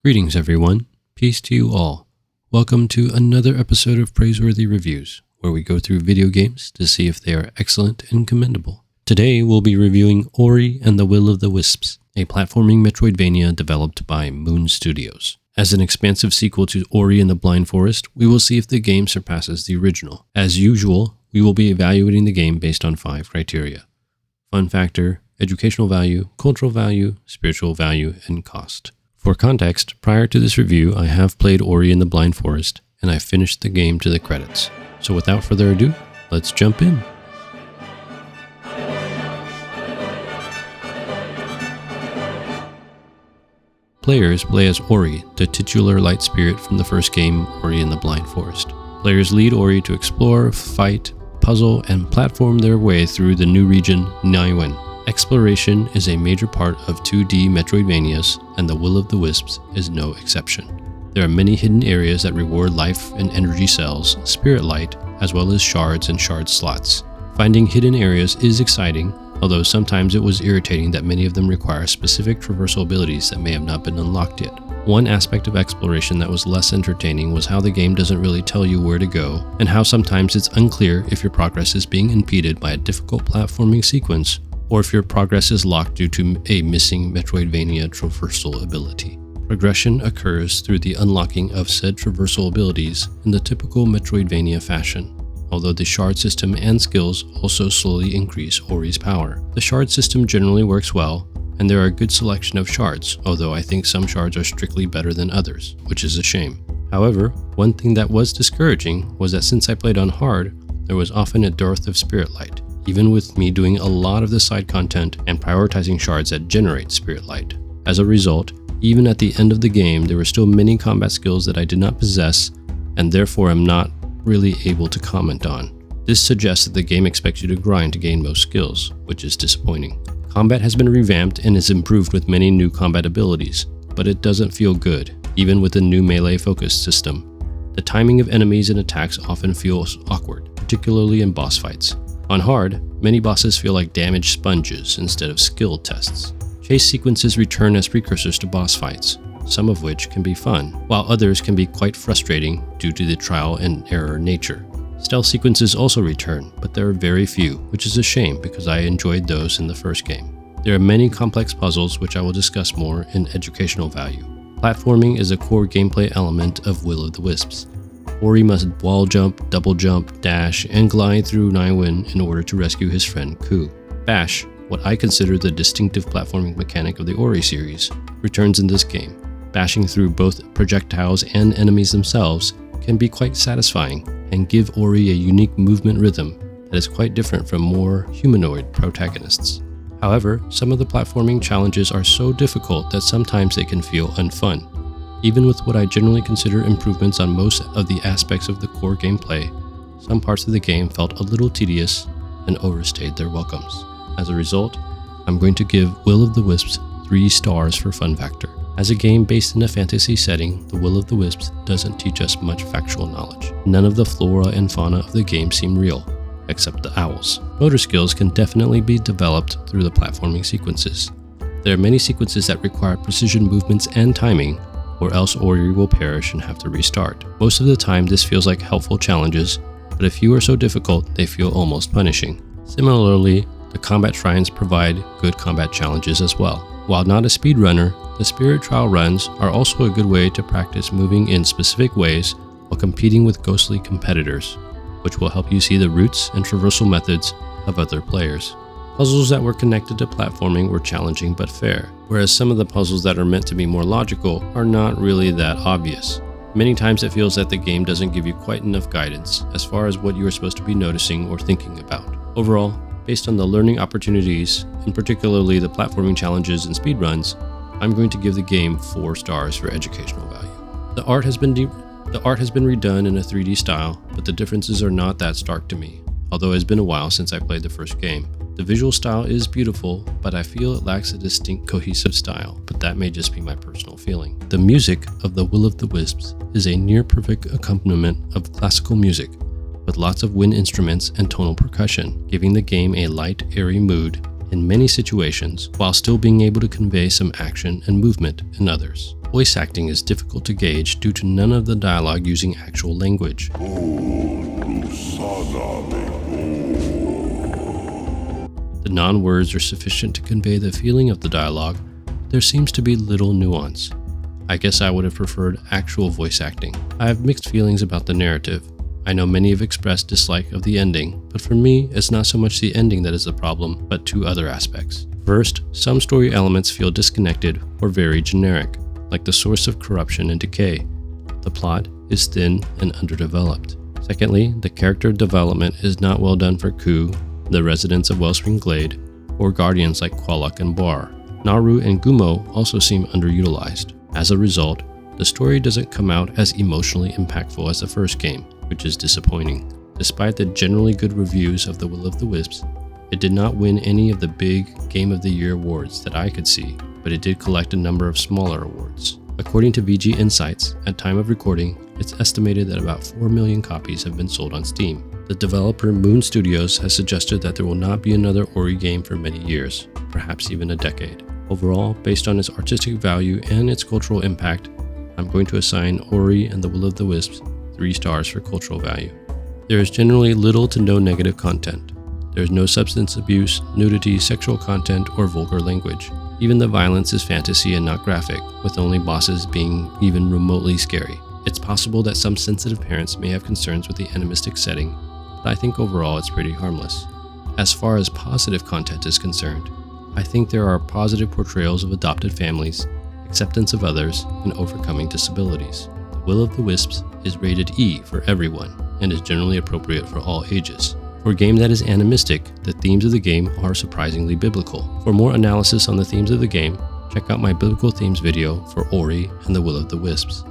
Greetings everyone, peace to you all. Welcome to another episode of Praiseworthy Reviews, where we go through video games to see if they are excellent and commendable. Today we'll be reviewing Ori and the Will of the Wisps, a platforming Metroidvania developed by Moon Studios. As an expansive sequel to Ori and the Blind Forest, we will see if the game surpasses the original. As usual, we will be evaluating the game based on 5 criteria: fun factor, educational value, cultural value, spiritual value, and cost. For context, prior to this review, I have played Ori and the Blind Forest, and I finished the game to the credits. So without further ado, let's jump in. Players play as Ori, the titular light spirit from the first game, Ori and the Blind Forest. Players lead Ori to explore, fight, puzzle, and platform their way through the new region, Naiwen. Exploration is a major part of 2D Metroidvanias, and the Will of the Wisps is no exception. There are many hidden areas that reward life and energy cells, spirit light, as well as shards and shard slots. Finding hidden areas is exciting, although sometimes it was irritating that many of them require specific traversal abilities that may have not been unlocked yet. One aspect of exploration that was less entertaining was how the game doesn't really tell you where to go, and how sometimes it's unclear if your progress is being impeded by a difficult platforming sequence, or if your progress is locked due to a missing Metroidvania traversal ability. Progression occurs through the unlocking of said traversal abilities in the typical Metroidvania fashion, although the shard system and skills also slowly increase Ori's power. The shard system generally works well, and there are a good selection of shards, although I think some shards are strictly better than others, which is a shame. However, one thing that was discouraging was that since I played on hard, there was often a dearth of spirit light, even with me doing a lot of the side content and prioritizing shards that generate spirit light. As a result, even at the end of the game, there were still many combat skills that I did not possess, and therefore am not really able to comment on. This suggests that the game expects you to grind to gain most skills, which is disappointing. Combat has been revamped and is improved with many new combat abilities, but it doesn't feel good, even with the new melee-focused system. The timing of enemies and attacks often feels awkward, particularly in boss fights. On hard, many bosses feel like damaged sponges instead of skill tests. Chase sequences return as precursors to boss fights, some of which can be fun, while others can be quite frustrating due to the trial and error nature. Stealth sequences also return, but there are very few, which is a shame because I enjoyed those in the first game. There are many complex puzzles which I will discuss more in educational value. Platforming is a core gameplay element of Will of the Wisps. Ori must wall jump, double jump, dash, and glide through Naiwen in order to rescue his friend Ku. Bash, what I consider the distinctive platforming mechanic of the Ori series, returns in this game. Bashing through both projectiles and enemies themselves can be quite satisfying and give Ori a unique movement rhythm that is quite different from more humanoid protagonists. However, some of the platforming challenges are so difficult that sometimes they can feel unfun. Even with what I generally consider improvements on most of the aspects of the core gameplay, some parts of the game felt a little tedious and overstayed their welcomes. As a result, I'm going to give Will of the Wisps 3 stars for fun factor. As a game based in a fantasy setting, the Will of the Wisps doesn't teach us much factual knowledge. None of the flora and fauna of the game seem real, except the owls. Motor skills can definitely be developed through the platforming sequences. There are many sequences that require precision movements and timing, or else Ori will perish and have to restart. Most of the time this feels like helpful challenges, but a few are so difficult they feel almost punishing. Similarly, the combat shrines provide good combat challenges as well. While not a speedrunner, the spirit trial runs are also a good way to practice moving in specific ways while competing with ghostly competitors, which will help you see the routes and traversal methods of other players. Puzzles that were connected to platforming were challenging but fair, whereas some of the puzzles that are meant to be more logical are not really that obvious. Many times it feels that the game doesn't give you quite enough guidance as far as what you are supposed to be noticing or thinking about. Overall, based on the learning opportunities, and particularly the platforming challenges and speedruns, I'm going to give the game 4 stars for educational value. The art has been redone in a 3D style, but the differences are not that stark to me, although it has been a while since I played the first game. The visual style is beautiful, but I feel it lacks a distinct cohesive style, but that may just be my personal feeling. The music of the Will of the Wisps is a near-perfect accompaniment of classical music, with lots of wind instruments and tonal percussion, giving the game a light, airy mood in many situations, while still being able to convey some action and movement in others. Voice acting is difficult to gauge due to none of the dialogue using actual language. The non-words are sufficient to convey the feeling of the dialogue, but there seems to be little nuance. I guess I would have preferred actual voice acting. I have mixed feelings about the narrative. I know many have expressed dislike of the ending, but for me, it's not so much the ending that is the problem, but two other aspects. First, some story elements feel disconnected or very generic, like the source of corruption and decay. The plot is thin and underdeveloped. Secondly, the character development is not well done for Ku, the residents of Wellspring Glade, or guardians like Qualak and Bar. Naru and Gumo also seem underutilized. As a result, the story doesn't come out as emotionally impactful as the first game, which is disappointing. Despite the generally good reviews of The Will of the Wisps, it did not win any of the big Game of the Year awards that I could see, but it did collect a number of smaller awards. According to VG Insights, at time of recording, it's estimated that about 4 million copies have been sold on Steam. The developer Moon Studios has suggested that there will not be another Ori game for many years, perhaps even a decade. Overall, based on its artistic value and its cultural impact, I'm going to assign Ori and the Will of the Wisps 3 stars for cultural value. There is generally little to no negative content. There is no substance abuse, nudity, sexual content, or vulgar language. Even the violence is fantasy and not graphic, with only bosses being even remotely scary. It's possible that some sensitive parents may have concerns with the animistic setting, but I think overall it's pretty harmless. As far as positive content is concerned, I think there are positive portrayals of adopted families, acceptance of others, and overcoming disabilities. The Will of the Wisps is rated E for everyone, and is generally appropriate for all ages. For a game that is animistic, the themes of the game are surprisingly biblical. For more analysis on the themes of the game, check out my biblical themes video for Ori and the Will of the Wisps.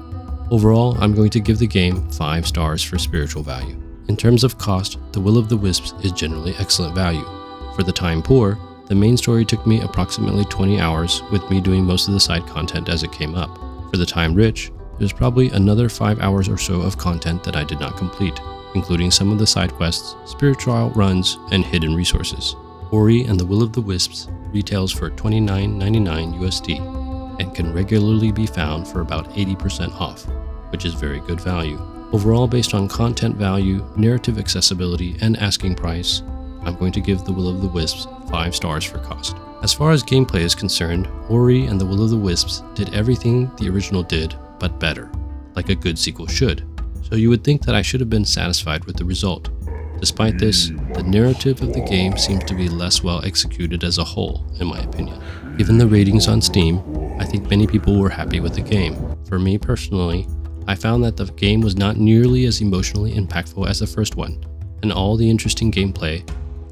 Overall, I'm going to give the game 5 stars for spiritual value. In terms of cost, the Will of the Wisps is generally excellent value. For the time poor, the main story took me approximately 20 hours, with me doing most of the side content as it came up. For the time rich, there's probably another 5 hours or so of content that I did not complete, including some of the side quests, spiritual runs, and hidden resources. Ori and the Will of the Wisps retails for $29.99 USD and can regularly be found for about 80% off, which is very good value. Overall, based on content value, narrative accessibility, and asking price, I'm going to give the Will of the Wisps 5 stars for cost. As far as gameplay is concerned, Ori and the Will of the Wisps did everything the original did, but better, like a good sequel should. So you would think that I should have been satisfied with the result. Despite this, the narrative of the game seems to be less well executed as a whole, in my opinion. Given the ratings on Steam, I think many people were happy with the game. For me personally, I found that the game was not nearly as emotionally impactful as the first one, and all the interesting gameplay,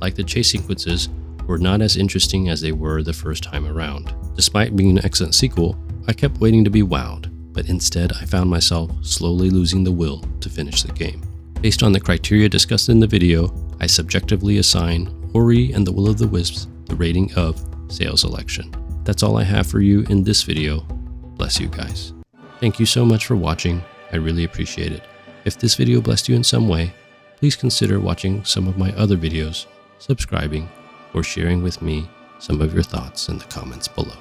like the chase sequences, were not as interesting as they were the first time around. Despite being an excellent sequel, I kept waiting to be wowed, but instead I found myself slowly losing the will to finish the game. Based on the criteria discussed in the video, I subjectively assign Ori and the Will of the Wisps the rating of sales election. That's all I have for you in this video. Bless you guys. Thank you so much for watching. I really appreciate it. If this video blessed you in some way, please consider watching some of my other videos, subscribing, or sharing with me some of your thoughts in the comments below.